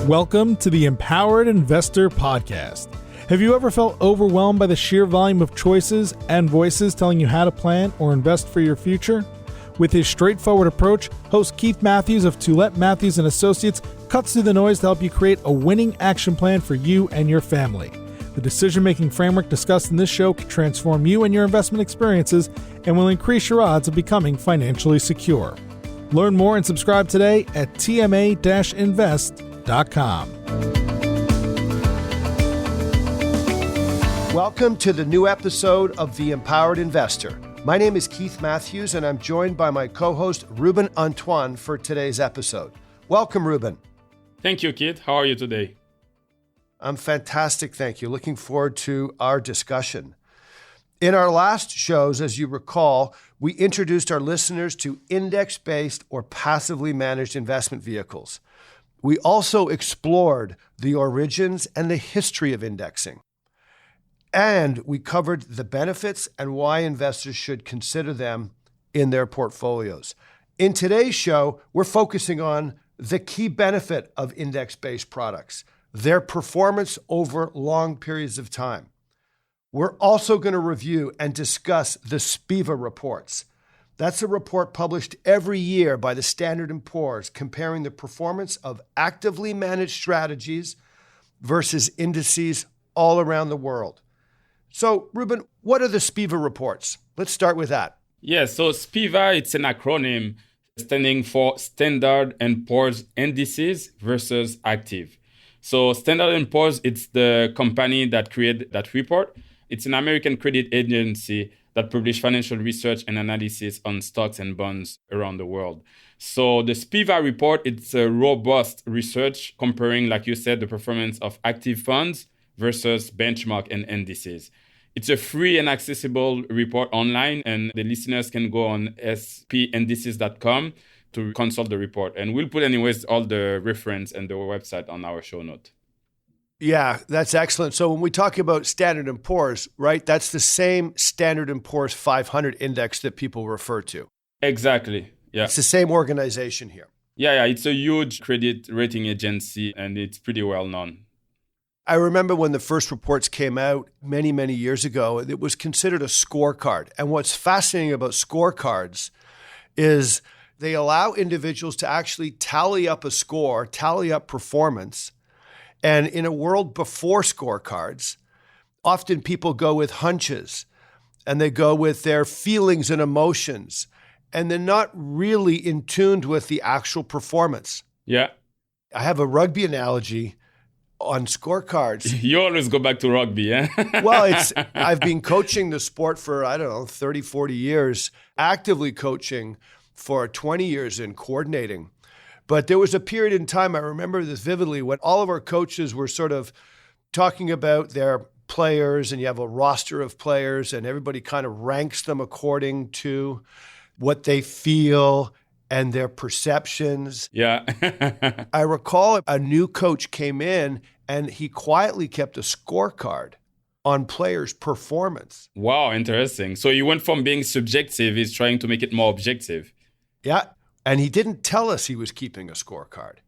Welcome to the Empowered Investor Podcast. Have you ever felt overwhelmed by the sheer volume of choices and voices telling you how to plan or invest for your future? With his straightforward approach, host Keith Matthews of Toulette Matthews & Associates cuts through the noise to help you create a winning action plan for you and your family. The decision-making framework discussed in this show can transform you and your investment experiences and will increase your odds of becoming financially secure. Learn more and subscribe today at tma-invest.com. Welcome to the new episode of The Empowered Investor. My name is Keith Matthews, and I'm joined by my co-host, Ruben Antoine, for today's episode. Welcome, Ruben. Thank you, Keith. How are you today? I'm fantastic, thank you. Looking forward to our discussion. In our last shows, as you recall, we introduced our listeners to index-based or passively managed investment vehicles. We also explored the origins and the history of indexing. And we covered the benefits and why investors should consider them in their portfolios. In today's show, we're focusing on the key benefit of index-based products, their performance over long periods of time. We're also going to review and discuss the SPIVA reports. That's a report published every year by the Standard & Poor's comparing the performance of actively managed strategies versus indices all around the world. So, Ruben, what are the SPIVA reports? Let's start with that. Yes, so SPIVA, it's an acronym standing for Standard & Poor's Indices versus Active. So Standard & Poor's, it's the company that created that report. It's an American credit agency that publish financial research and analysis on stocks and bonds around the world. So the SPIVA report, it's a robust research comparing, like you said, the performance of active funds versus benchmark and indices. It's a free and accessible report online, and the listeners can go on spindices.com to consult the report. And we'll put anyways all the reference and the website on our show note. Yeah, that's excellent. So when we talk about Standard & Poor's, right, that's the same Standard & Poor's 500 index that people refer to. Exactly, yeah. It's the same organization here. Yeah, it's a huge credit rating agency, and it's pretty well known. I remember when the first reports came out many, many years ago, it was considered a scorecard. And what's fascinating about scorecards is they allow individuals to actually tally up a score, tally up performance. And in a world before scorecards, often people go with hunches and they go with their feelings and emotions, and they're not really in tune with the actual performance. Yeah. I have a rugby analogy on scorecards. You always go back to rugby, eh? Well, I've been coaching the sport for, 30, 40 years, actively coaching for 20 years and coordinating. But there was a period in time, I remember this vividly, when all of our coaches were sort of talking about their players, and you have a roster of players, and everybody kind of ranks them according to what they feel and their perceptions. Yeah. I recall a new coach came in and he quietly kept a scorecard on players' performance. Wow, interesting. So you went from being subjective, he's trying to make it more objective. Yeah. And he didn't tell us he was keeping a scorecard.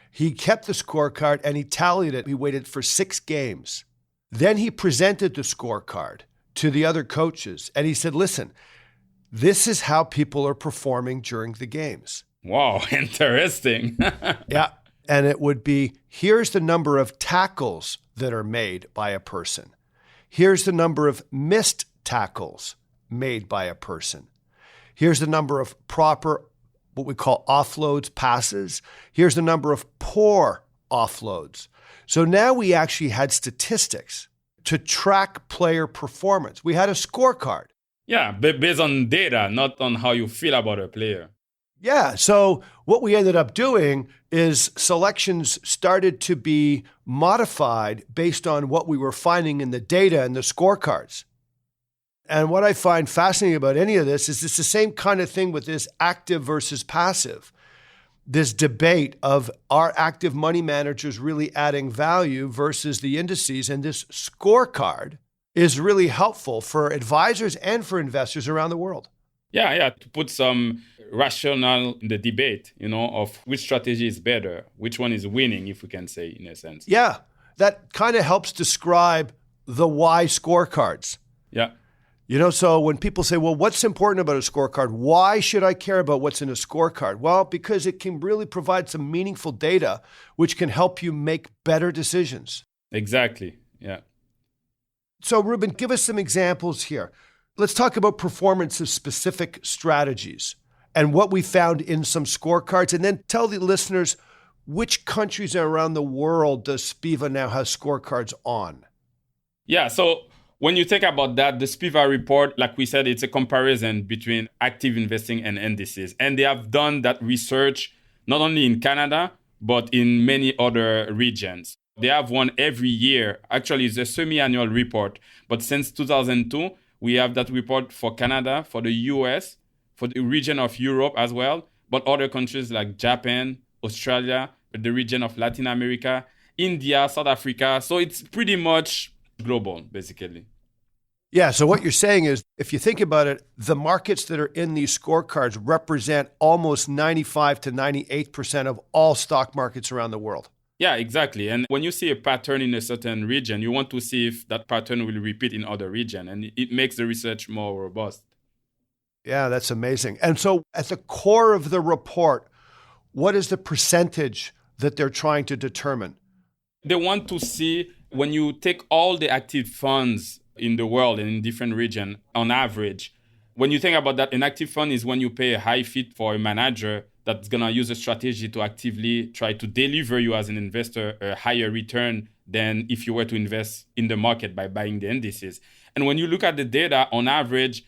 He kept the scorecard and he tallied it. He waited for 6 games. Then he presented the scorecard to the other coaches and he said, listen, this is how people are performing during the games. Wow, interesting. Yeah. And it would be, here's the number of tackles that are made by a person. Here's the number of missed tackles made by a person. Here's the number of proper, what we call offloads, passes. Here's the number of poor offloads. So now we actually had statistics to track player performance. We had a scorecard. Yeah, based on data, not on how you feel about a player. Yeah, so what we ended up doing is selections started to be modified based on what we were finding in the data and the scorecards. And what I find fascinating about any of this is it's the same kind of thing with this active versus passive. This debate of are active money managers really adding value versus the indices, and this scorecard is really helpful for advisors and for investors around the world. Yeah, to put some rational in the debate, of which strategy is better, which one is winning, if we can say, in a sense. Yeah, that kind of helps describe the why scorecards. Yeah. So when people say, well, what's important about a scorecard? Why should I care about what's in a scorecard? Well, because it can really provide some meaningful data, which can help you make better decisions. Exactly. Yeah. So, Ruben, give us some examples here. Let's talk about performance of specific strategies and what we found in some scorecards, and then tell the listeners which countries around the world does SPIVA now have scorecards on? Yeah, so when you think about that, the SPIVA report, like we said, it's a comparison between active investing and indices. And they have done that research not only in Canada, but in many other regions. They have one every year. Actually, it's a semi-annual report. But since 2002, we have that report for Canada, for the US, for the region of Europe as well, but other countries like Japan, Australia, the region of Latin America, India, South Africa. So it's pretty much global, basically. Yeah, so what you're saying is, if you think about it, the markets that are in these scorecards represent almost 95 to 98% of all stock markets around the world. Yeah, exactly. And when you see a pattern in a certain region, you want to see if that pattern will repeat in other regions, and it makes the research more robust. Yeah, that's amazing. And so at the core of the report, what is the percentage that they're trying to determine? They want to see, when you take all the active funds in the world and in different regions, on average, when you think about that, an active fund is when you pay a high fee for a manager that's going to use a strategy to actively try to deliver you as an investor a higher return than if you were to invest in the market by buying the indices. And when you look at the data, on average,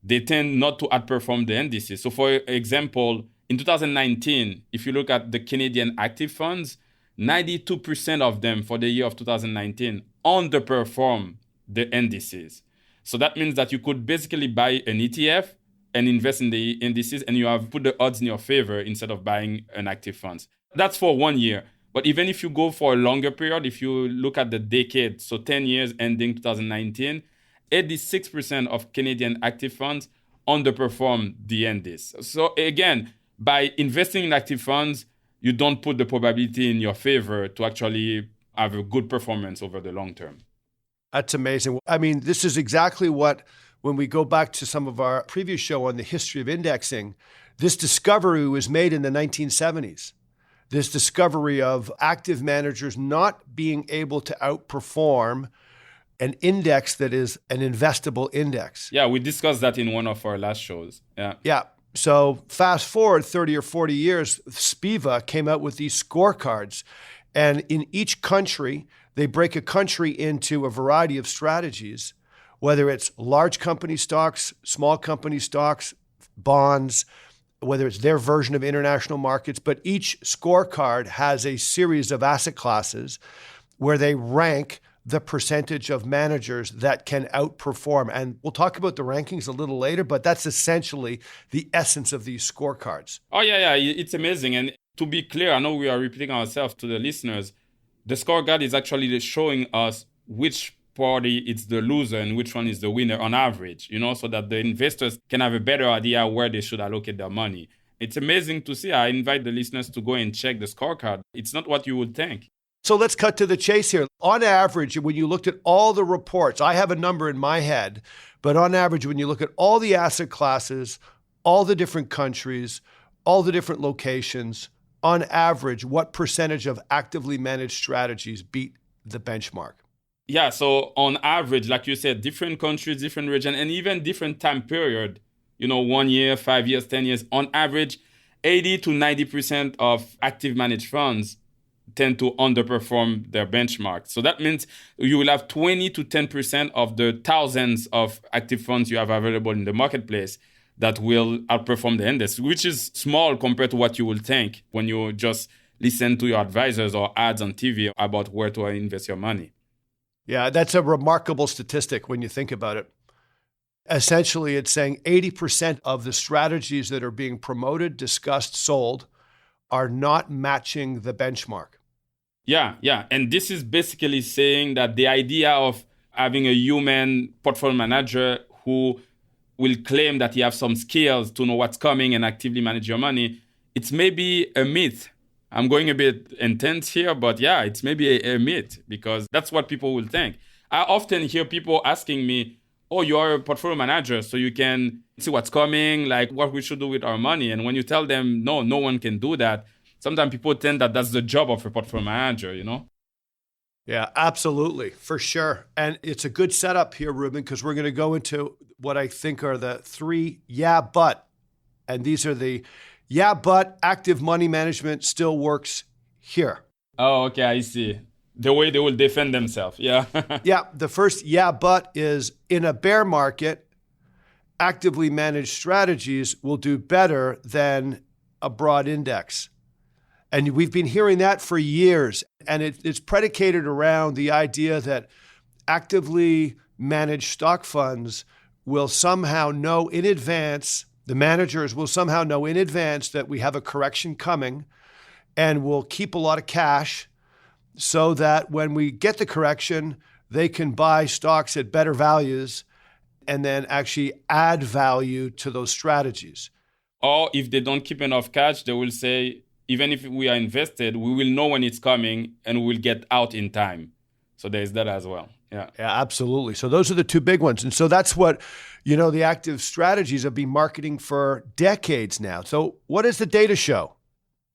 they tend not to outperform the indices. So for example, in 2019, if you look at the Canadian active funds, 92% of them for the year of 2019 underperform the indices. So that means that you could basically buy an ETF and invest in the indices, and you have put the odds in your favor instead of buying an active fund. That's for 1 year. But even if you go for a longer period, if you look at the decade, so 10 years ending 2019, 86% of Canadian active funds underperform the indices. So again, by investing in active funds, you don't put the probability in your favor to actually have a good performance over the long term. That's amazing. I mean, this is exactly what, when we go back to some of our previous show on the history of indexing, this discovery was made in the 1970s. This discovery of active managers not being able to outperform an index that is an investable index. Yeah, we discussed that in one of our last shows. Yeah. So fast forward 30 or 40 years, SPIVA came out with these scorecards. And in each country, they break a country into a variety of strategies, whether it's large company stocks, small company stocks, bonds, whether it's their version of international markets. But each scorecard has a series of asset classes where they rank the percentage of managers that can outperform. And we'll talk about the rankings a little later, but that's essentially the essence of these scorecards. Oh, yeah. It's amazing. And to be clear, I know we are repeating ourselves to the listeners. The scorecard is actually showing us which party is the loser and which one is the winner on average, so that the investors can have a better idea where they should allocate their money. It's amazing to see. I invite the listeners to go and check the scorecard. It's not what you would think. So let's cut to the chase here. On average, when you looked at all the reports, I have a number in my head, but on average, when you look at all the asset classes, all the different countries, all the different locations, on average, what percentage of actively managed strategies beat the benchmark? Yeah, so on average, like you said, different countries, different region, and even different time period, 1 year, 5 years, 10 years, on average, 80 to 90% of active managed funds tend to underperform their benchmark. So that means you will have 20 to 10% of the thousands of active funds you have available in the marketplace that will outperform the index, which is small compared to what you will think when you just listen to your advisors or ads on TV about where to invest your money. Yeah, that's a remarkable statistic when you think about it. Essentially, it's saying 80% of the strategies that are being promoted, discussed, sold are not matching the benchmark. Yeah. And this is basically saying that the idea of having a human portfolio manager who will claim that you have some skills to know what's coming and actively manage your money, it's maybe a myth. I'm going a bit intense here, but yeah, it's maybe a myth because that's what people will think. I often hear people asking me, oh, you are a portfolio manager, so you can see what's coming, like what we should do with our money. And when you tell them, no one can do that, sometimes people think that that's the job of a portfolio manager, you know? Yeah, absolutely, for sure. And it's a good setup here, Ruben, because we're going to go into what I think are the three yeah, but. And these are the yeah, but active money management still works here. Oh, okay, I see. The way they will defend themselves, yeah. Yeah, the first yeah, but is in a bear market, actively managed strategies will do better than a broad index. And we've been hearing that for years. And it's predicated around the idea that actively managed stock funds will somehow know in advance, the managers will somehow know in advance that we have a correction coming and will keep a lot of cash so that when we get the correction, they can buy stocks at better values and then actually add value to those strategies. Or if they don't keep enough cash, they will say, even if we are invested, we will know when it's coming and we will get out in time. So there's that as well. Yeah, absolutely. So those are the two big ones. And so that's what, the active strategies have been marketing for decades now. So what does the data show?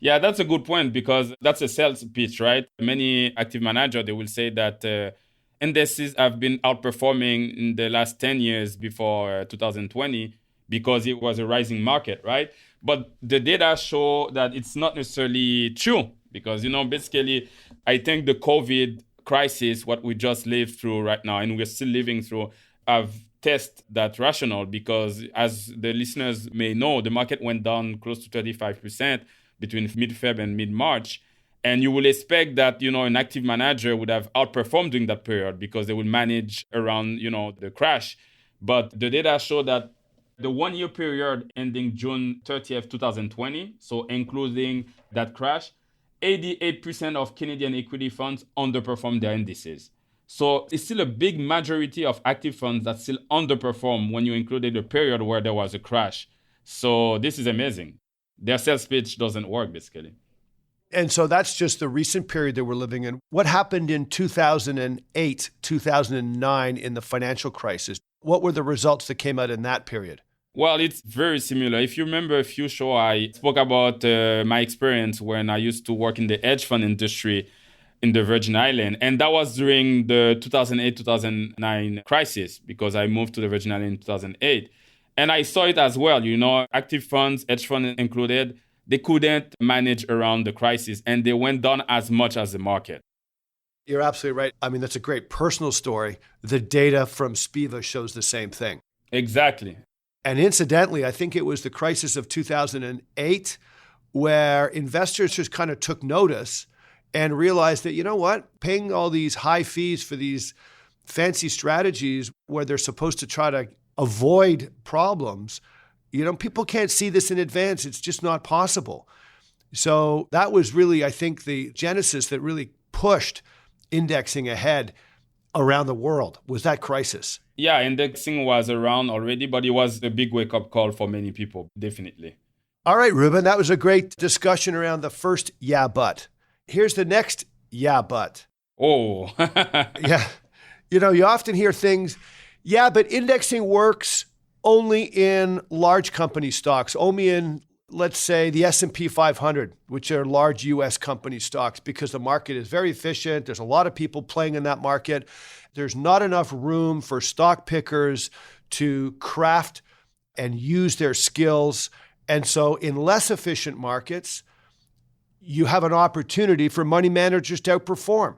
Yeah, that's a good point because that's a sales pitch, right? Many active managers, they will say that indices have been outperforming in the last 10 years before 2020 because it was a rising market, right? But the data show that it's not necessarily true because, basically, I think the COVID crisis, what we just lived through right now, and we're still living through, have tested that rationale because, as the listeners may know, the market went down close to 35% between mid-Feb and mid-March. And you will expect that, an active manager would have outperformed during that period because they will manage around, the crash. But the data show that the 1 year period ending June 30th, 2020, so including that crash, 88% of Canadian equity funds underperformed their indices. So it's still a big majority of active funds that still underperform when you included the period where there was a crash. So this is amazing. Their sales pitch doesn't work, basically. And so that's just the recent period that we're living in. What happened in 2008, 2009 in the financial crisis? What were the results that came out in that period? Well, it's very similar. If you remember a few shows, I spoke about my experience when I used to work in the hedge fund industry in the Virgin Islands. And that was during the 2008-2009 crisis because I moved to the Virgin Islands in 2008. And I saw it as well, active funds, hedge funds included, they couldn't manage around the crisis and they went down as much as the market. You're absolutely right. I mean, that's a great personal story. The data from SPIVA shows the same thing. Exactly. And incidentally, I think it was the crisis of 2008 where investors just kind of took notice and realized that, paying all these high fees for these fancy strategies where they're supposed to try to avoid problems, people can't see this in advance. It's just not possible. So that was really, I think, the genesis that really pushed indexing ahead around the world was that crisis. Yeah, indexing was around already, but it was a big wake-up call for many people, definitely. All right, Ruben, that was a great discussion around the first yeah, but. Here's the next yeah, but. Oh. Yeah. You often hear things, yeah, but indexing works only in large company stocks, only in, let's say, the S&P 500, which are large U.S. company stocks, because the market is very efficient. There's a lot of people playing in that market. There's not enough room for stock pickers to craft and use their skills. And so in less efficient markets, you have an opportunity for money managers to outperform.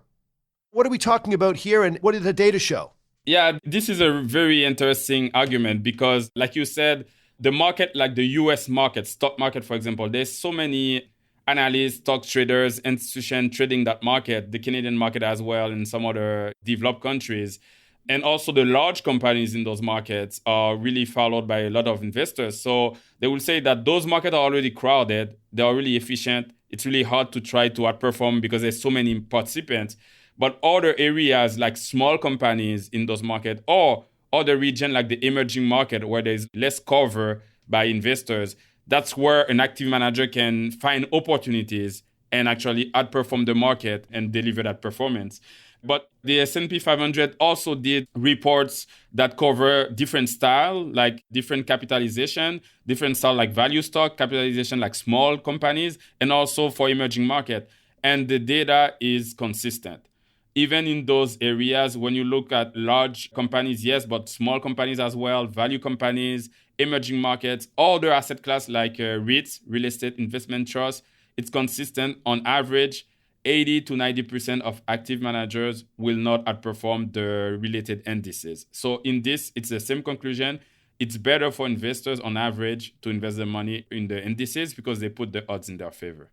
What are we talking about here and what did the data show? Yeah, this is a very interesting argument because, like you said, the market, like the US market, stock market, for example, there's so many analysts, stock traders, institutions trading that market, the Canadian market as well, and some other developed countries. And also the large companies in those markets are really followed by a lot of investors. So they will say that those markets are already crowded. They are really efficient. It's really hard to try to outperform because there's so many participants. But other areas like small companies in those markets or other region like the emerging market where there's less cover by investors, that's where an active manager can find opportunities and actually outperform the market and deliver that performance. But the S&P 500 also did reports that cover different style, like different capitalization, different style like value stock, capitalization like small companies, and also for emerging market. And the data is consistent. Even in those areas, when you look at large companies, yes, but small companies as well, value companies, emerging markets, all the asset class like REITs, real estate investment trusts, it's consistent. On average, 80 to 90% of active managers will not outperform the related indices. So in this, it's the same conclusion. It's better for investors on average to invest their money in the indices because they put the odds in their favor.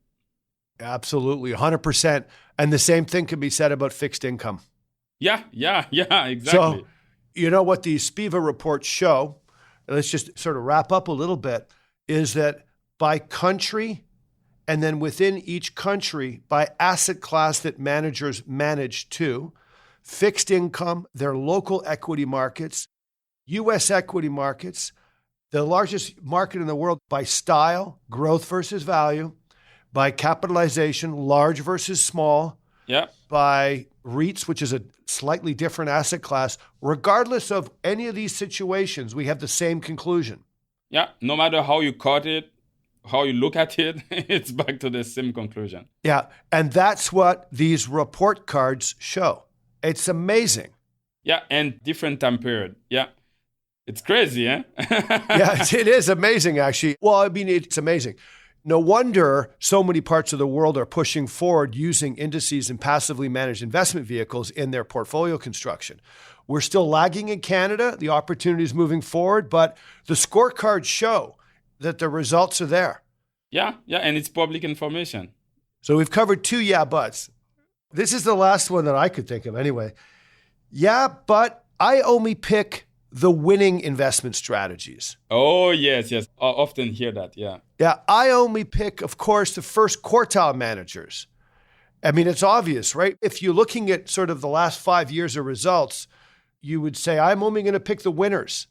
Absolutely, 100%. And the same thing can be said about fixed income. Yeah, exactly. So, you know what these SPIVA reports show, and let's just sort of wrap up a little bit, is that by country, and then within each country, by asset class that managers manage to, fixed income, their local equity markets, U.S. equity markets, the largest market in the world by style, growth versus value, by capitalization, large versus small, by REITs, which is a slightly different asset class. Regardless of any of these situations, we have the same conclusion. Yeah, no matter how you cut it, how you look at it, it's back to the same conclusion. Yeah, and that's what these report cards show. It's amazing. Yeah, and different time period. Yeah. It's crazy, eh? Yeah, it is amazing, actually. Well, I mean, it's amazing. No wonder so many parts of the world are pushing forward using indices and passively managed investment vehicles in their portfolio construction. We're still lagging in Canada. The opportunity is moving forward, but the scorecards show that the results are there. Yeah, and it's public information. So we've covered two yeah buts. This is the last one that I could think of anyway. Yeah, but I only pick the winning investment strategies. Oh, yes. I often hear that, yeah. Yeah, I only pick, of course, the first quartile managers. I mean, it's obvious, right? If you're looking at sort of the last 5 years of results, you would say, I'm only going to pick the winners.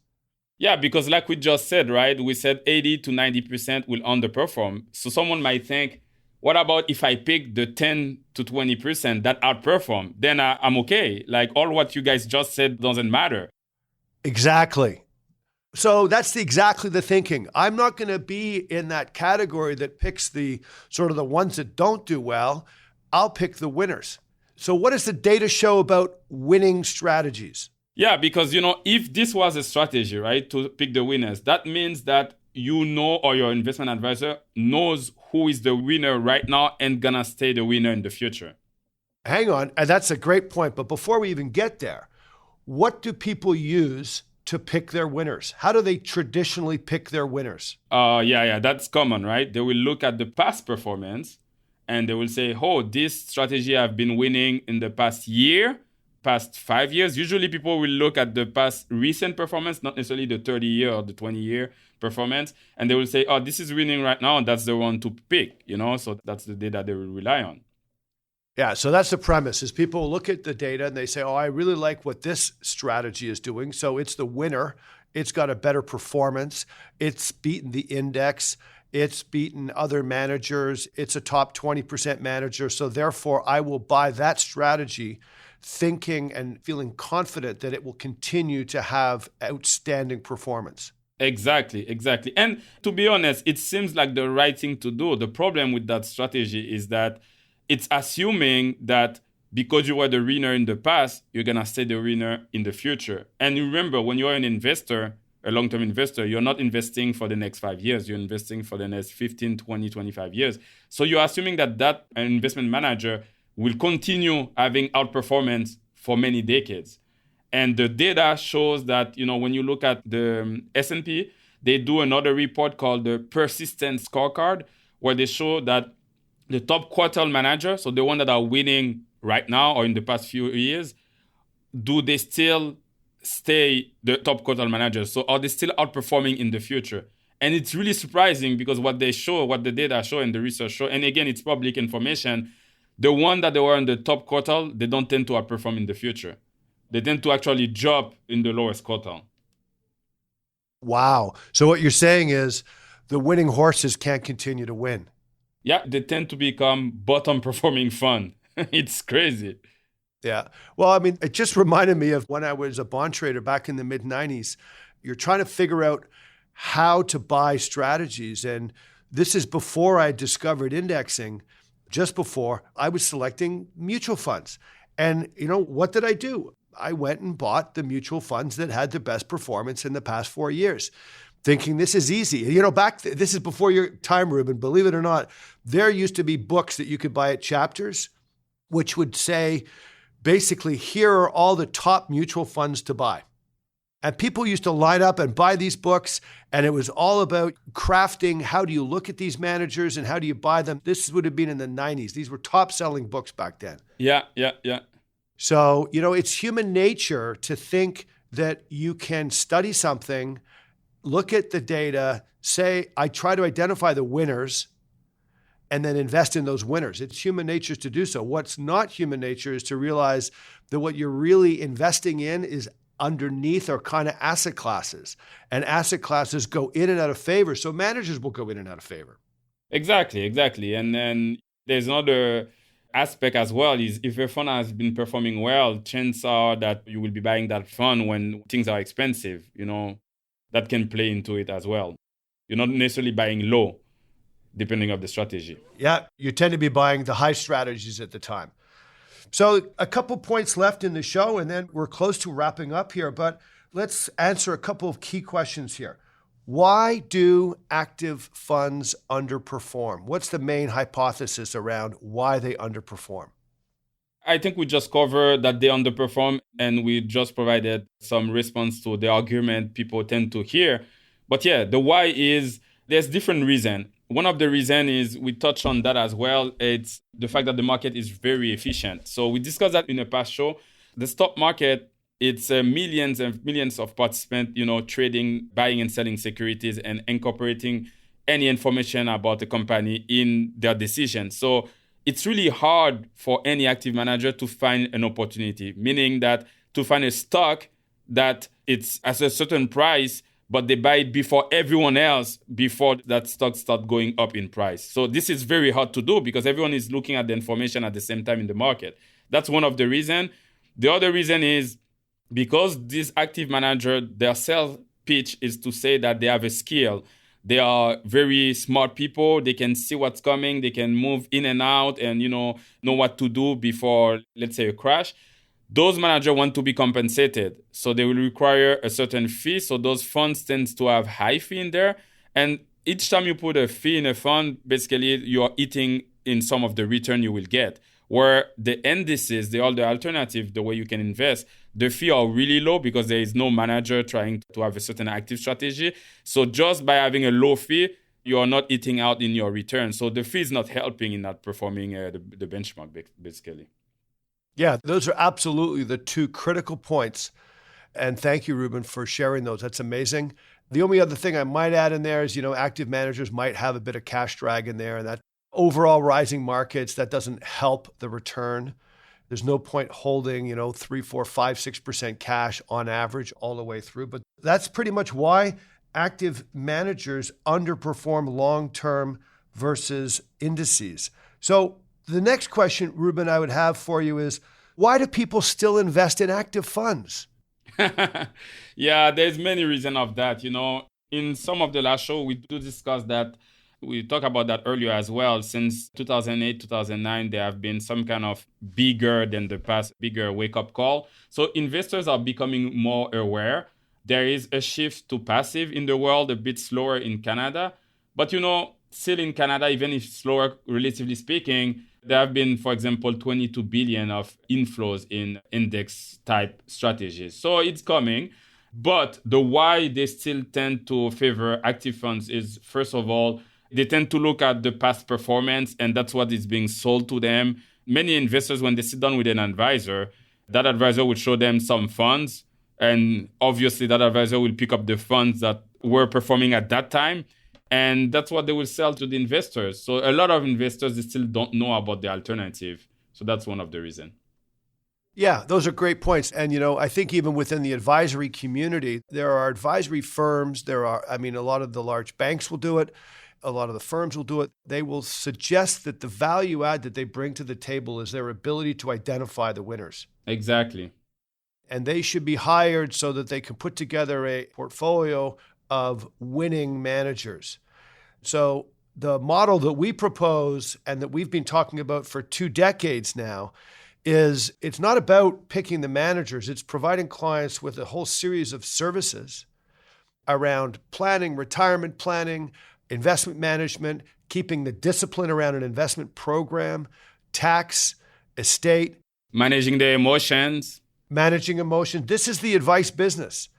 Yeah, because like we just said, right? We said 80 to 90% will underperform. So someone might think, what about if I pick the 10 to 20% that outperform? Then I'm okay. Like all what you guys just said doesn't matter. Exactly. So that's exactly the thinking. I'm not going to be in that category that picks the sort of the ones that don't do well. I'll pick the winners. So what does the data show about winning strategies? Yeah, because, if this was a strategy, right, to pick the winners, that means that or your investment advisor knows who is the winner right now and gonna stay the winner in the future. Hang on, and that's a great point. But before we even get there, what do people use to pick their winners? How do they traditionally pick their winners? Yeah, that's common, right? They will look at the past performance and they will say, oh, this strategy have been winning in the past year, past 5 years. Usually people will look at the past recent performance, not necessarily the 30-year or the 20-year performance. And they will say, oh, this is winning right now. And that's the one to pick, so that's the data they will rely on. Yeah, so that's the premise, is people look at the data and they say, oh, I really like what this strategy is doing. So it's the winner. It's got a better performance. It's beaten the index. It's beaten other managers. It's a top 20% manager. So therefore, I will buy that strategy thinking and feeling confident that it will continue to have outstanding performance. Exactly. And to be honest, it seems like the right thing to do. The problem with that strategy is that it's assuming that because you were the winner in the past, you're going to stay the winner in the future. And remember, when you're an investor, a long-term investor, you're not investing for the next 5 years. You're investing for the next 15, 20, 25 years. So you're assuming that investment manager will continue having outperformance for many decades. And the data shows that, when you look at the S&P, they do another report called the persistent scorecard, where they show that the top quartile manager, so the one that are winning right now or in the past few years, do they still stay the top quartile managers? So are they still outperforming in the future? And it's really surprising because what the data show and the research show, and again, it's public information, the one that they were in the top quartile, they don't tend to outperform in the future. they tend to actually drop in the lowest quartile. Wow. So what you're saying is the winning horses can't continue to win. Yeah, they tend to become bottom performing fund. It's crazy. Yeah. Well, I mean, it just reminded me of when I was a bond trader back in the mid-90s. You're trying to figure out how to buy strategies. And this is before I discovered indexing. Just before, I was selecting mutual funds. And, what did I do? I went and bought the mutual funds that had the best performance in the past 4 years, thinking this is easy. This is before your time, Ruben. Believe it or not, there used to be books that you could buy at Chapters, which would say, basically, here are all the top mutual funds to buy. And people used to line up and buy these books, and it was all about crafting. How do you look at these managers and how do you buy them? This would have been in the 90s. These were top-selling books back then. Yeah. So, it's human nature to think that you can study something, look at the data, say, I try to identify the winners, and then invest in those winners. It's human nature to do so. What's not human nature is to realize that what you're really investing in is underneath or kind of asset classes. And asset classes go in and out of favor. So managers will go in and out of favor. Exactly. And then there's another aspect as well is if a fund has been performing well, chances are that you will be buying that fund when things are expensive. That can play into it as well. You're not necessarily buying low, depending on the strategy. Yeah, you tend to be buying the high strategies at the time. So a couple points left in the show, and then we're close to wrapping up here, but let's answer a couple of key questions here. Why do active funds underperform? What's the main hypothesis around why they underperform? I think we just covered that they underperform, and we just provided some response to the argument people tend to hear. But yeah, the why is there's different reasons. One of the reasons is we touched on that as well. It's the fact that the market is very efficient. So we discussed that in a past show. The stock market, it's millions and millions of participants, trading, buying and selling securities and incorporating any information about the company in their decision. So it's really hard for any active manager to find an opportunity, meaning that to find a stock that it's at a certain price, but they buy it before everyone else, before that stock starts going up in price. So this is very hard to do because everyone is looking at the information at the same time in the market. That's one of the reasons. The other reason is because this active manager, their sales pitch is to say that they have a skill. They are very smart people. They can see what's coming. They can move in and out and, know what to do before, let's say, a crash. Those managers want to be compensated. So they will require a certain fee. So those funds tend to have high fee in there. And each time you put a fee in a fund, basically you're eating in some of the return you will get. Where the indices, the alternative, the way you can invest, the fee are really low because there is no manager trying to have a certain active strategy. So just by having a low fee, you are not eating out in your return. So the fee is not helping in not performing the benchmark, basically. Yeah, those are absolutely the two critical points. And thank you, Ruben, for sharing those. That's amazing. The only other thing I might add in there is, active managers might have a bit of cash drag in there, and that overall rising markets, that doesn't help the return. There's no point holding, 3, 4, 5, 6% cash on average all the way through. But that's pretty much why active managers underperform long-term versus indices. So the next question, Ruben, I would have for you is, why do people still invest in active funds? Yeah, there's many reasons of that. In some of the last show, we do discuss that. We talked about that earlier as well. Since 2008, 2009, there have been some kind of bigger than the past, bigger wake-up call. So investors are becoming more aware. There is a shift to passive in the world, a bit slower in Canada. But, still in Canada, even if slower, relatively speaking, there have been, for example, 22 billion of inflows in index-type strategies. So it's coming. But the why they still tend to favor active funds is, first of all, they tend to look at the past performance, and that's what is being sold to them. Many investors, when they sit down with an advisor, that advisor will show them some funds, and obviously that advisor will pick up the funds that were performing at that time, and that's what they will sell to the investors. So a lot of investors, they still don't know about the alternative. So that's one of the reasons. Yeah, those are great points. And, I think even within the advisory community, there are advisory firms. A lot of the large banks will do it. A lot of the firms will do it. They will suggest that the value add that they bring to the table is their ability to identify the winners. Exactly. And they should be hired so that they can put together a portfolio of winning managers. So the model that we propose and that we've been talking about for 2 decades now is it's not about picking the managers. It's providing clients with a whole series of services around planning, retirement planning, investment management, keeping the discipline around an investment program, tax, estate. Managing the emotions. Managing emotion. This is the advice business.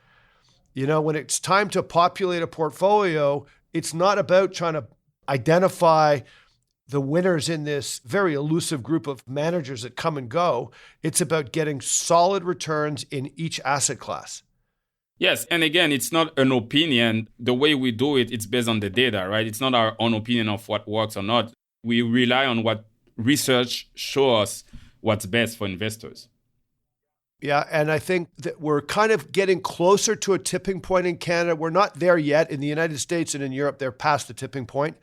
When it's time to populate a portfolio, it's not about trying to identify the winners in this very elusive group of managers that come and go. It's about getting solid returns in each asset class. Yes. And again, it's not an opinion. The way we do it, it's based on the data, right? It's not our own opinion of what works or not. We rely on what research shows us what's best for investors. Yeah, and I think that we're kind of getting closer to a tipping point in Canada. We're not there yet. In the United States and in Europe, they're past the tipping point.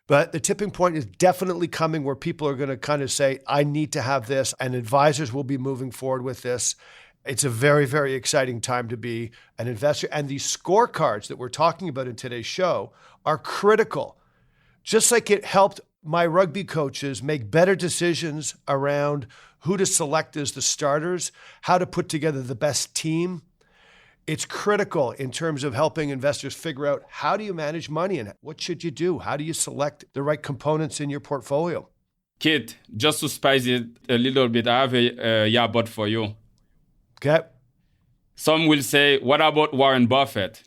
But the tipping point is definitely coming where people are going to kind of say, I need to have this, and advisors will be moving forward with this. It's a very, very exciting time to be an investor. And these scorecards that we're talking about in today's show are critical. Just like it helped my rugby coaches make better decisions around who to select as the starters, how to put together the best team. It's critical in terms of helping investors figure out how do you manage money and what should you do? How do you select the right components in your portfolio? Kit, just to spice it a little bit, I have a yeah, but for you. Okay. Some will say, what about Warren Buffett?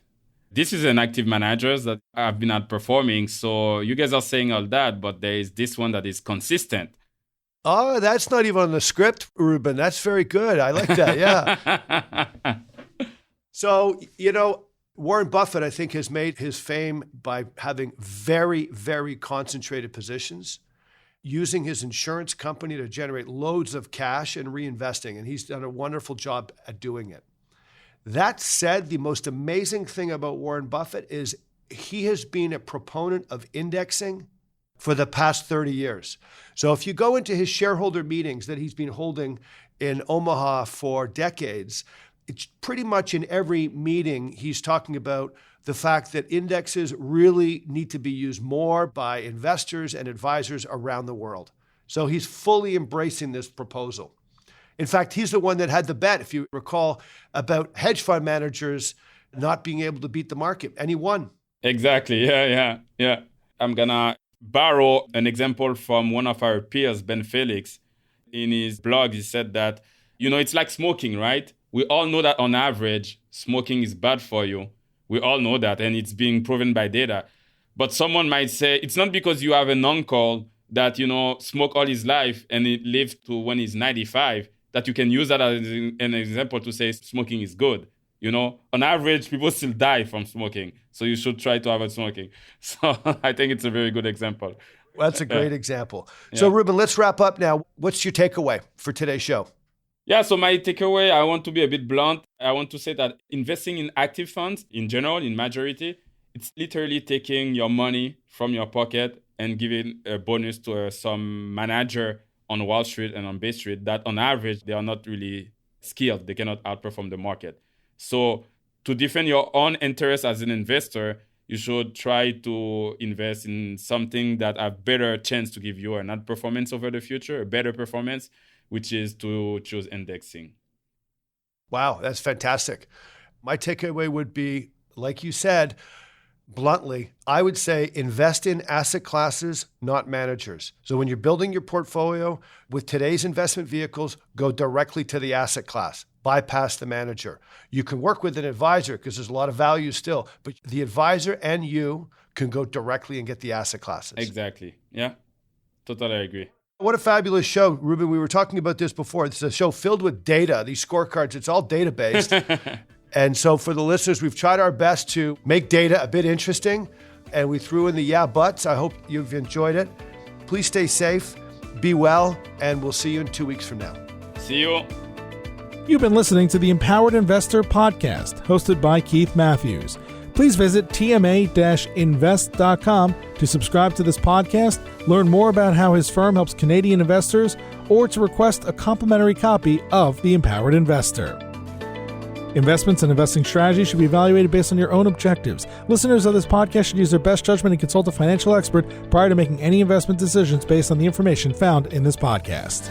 This is an active manager that have been outperforming. So you guys are saying all that, but there is this one that is consistent. Oh, that's not even on the script, Ruben. That's very good. I like that. Yeah. So, Warren Buffett, I think, has made his fame by having very, very concentrated positions, using his insurance company to generate loads of cash and reinvesting. And he's done a wonderful job at doing it. That said, the most amazing thing about Warren Buffett is he has been a proponent of indexing for the past 30 years. So if you go into his shareholder meetings that he's been holding in Omaha for decades, it's pretty much in every meeting he's talking about the fact that indexes really need to be used more by investors and advisors around the world. So he's fully embracing this proposal. In fact, he's the one that had the bet, if you recall, about hedge fund managers not being able to beat the market, and he won. Exactly. Yeah. I'm going to borrow an example from one of our peers, Ben Felix. In his blog, he said that, it's like smoking, right? We all know that on average, smoking is bad for you. We all know that, and it's being proven by data. But someone might say, it's not because you have an uncle that, smoked all his life and he lived to when he's 95, that you can use that as an example to say smoking is good. On average, people still die from smoking. So you should try to avoid smoking. So I think it's a very good example. Well, that's a great example. So Ruben, let's wrap up now. What's your takeaway for today's show? Yeah, so my takeaway, I want to be a bit blunt. I want to say that investing in active funds in general, in majority, it's literally taking your money from your pocket and giving a bonus to some manager on Wall Street and on Bay Street that on average, they are not really skilled. They cannot outperform the market. So to defend your own interest as an investor, you should try to invest in something that have better chance to give you an outperformance over the future, a better performance, which is to choose indexing. Wow, that's fantastic. My takeaway would be, like you said, bluntly, I would say invest in asset classes, not managers. So when you're building your portfolio with today's investment vehicles, go directly to the asset class, bypass the manager. You can work with an advisor because there's a lot of value still, but the advisor and you can go directly and get the asset classes. Exactly. Yeah, totally agree. What a fabulous show, Ruben. We were talking about this before. It's a show filled with data, these scorecards. It's all data-based. And so for the listeners, we've tried our best to make data a bit interesting, and we threw in the yeah buts. I hope you've enjoyed it. Please stay safe, be well, and we'll see you in 2 weeks from now. See you. You've been listening to the Empowered Investor Podcast, hosted by Keith Matthews. Please visit tma-invest.com to subscribe to this podcast, learn more about how his firm helps Canadian investors, or to request a complimentary copy of The Empowered Investor. Investments and investing strategies should be evaluated based on your own objectives. Listeners of this podcast should use their best judgment and consult a financial expert prior to making any investment decisions based on the information found in this podcast.